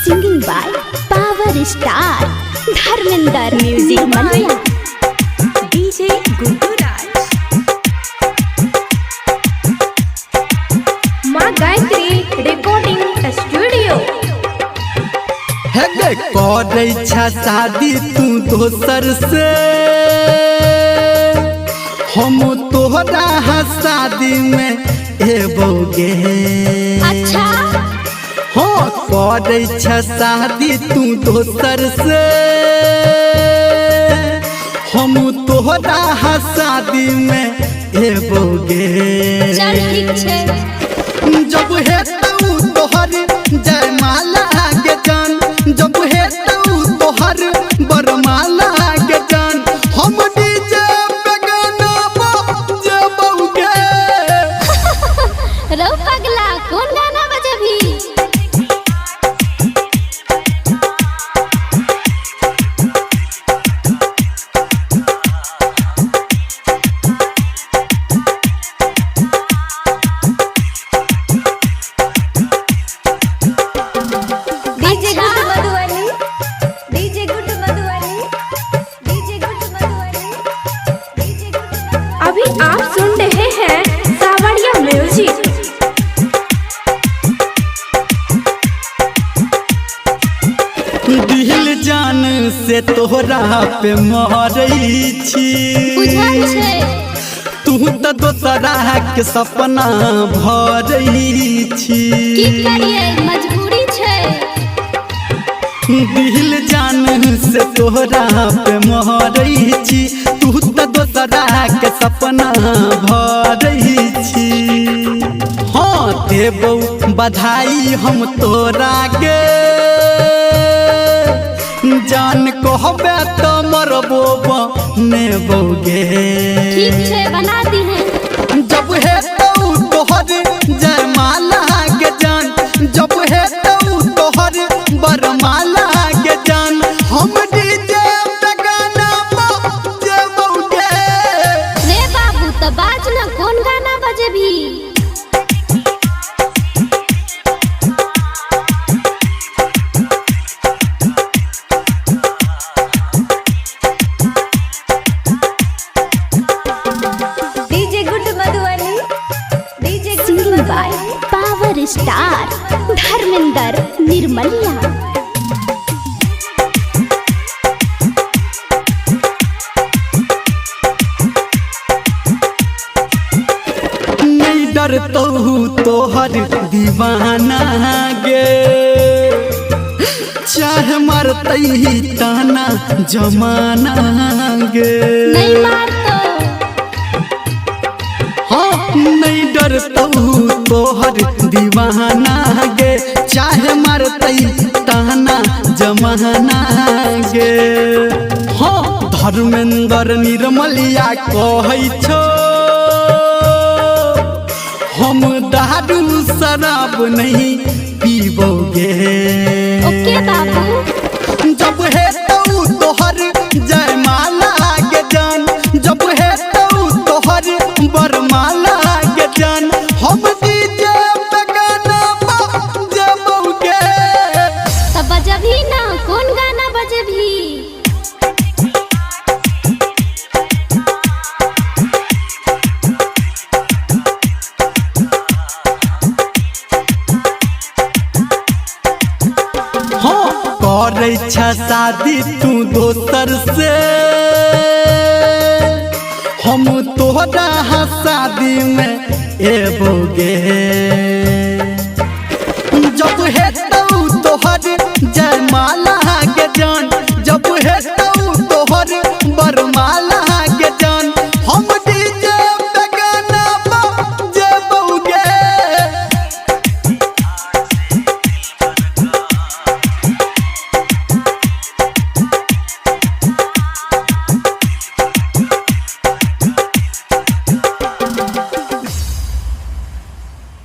Singing by Power Star Dharmendra music मलिया DJ Guddu राज माँ Gayatri recording studio. है करे छा शादी तू दोसर से हम तोहरा शादी में एबोगे। अच्छा हो करे छा शादी तू दोसर से हम तोहरा शादी में एबोगे। चल ठीक छे जब है तू तोहर जयमाला के जान, जब है तू तोहर बरमाला के जान, हम डीजे पे गाना बजाबोगे। रो पगला कौन गाना बजाबी? अभी आप सुन रहे हैं सावरिया म्यूजिक। दिल जान से तोहरा पे मरई छी, बुझल छे तू तो दोसरा के सपना भरई छी। की करिए मजबूरी छे। दिल जान से तोहरा पे मरई छी, तू तो दोसरा के सपना भरई छी। हाँ देबो बधाई हम तोरा के, जान कहबे तो मरबो बनेबोगे। ठीक छे बना दी है। जब है तू तोहर जयमाला के जान, जब है तू तोहर बरमाला के जान, हम डीजे पे गाना बजाबोगे। रे बाबू तो बाज ना कौन गाना बजेबी? DJ Guddu Madhubani DJ Singing by Power Star Dharmendra Nirmaliya. नहीं डरतो तोहर दीवाना गे, चाहे मरतई ताना जमाना गे। नहीं मार तो हाँ नहीं डरतो तोहर दीवाना गे, चाहे मरतई ताना जमाना गे। हाँ धर्मेंद्र निर्मलिया कहै छो, हम दारू शराब नहीं पीबोगे। ओके बाबू जब है तू तोहर जयमाला के जान, जब है तू तोहर बरमाला के जान, हम डीजे पे गाना बजाबोगे। तब बजबी ना कौन गाना बजबी? हाँ करे छा शादी तू दोसर से, हम तोहरा शादी में एबोगे। जब है तू तोहर जयमाला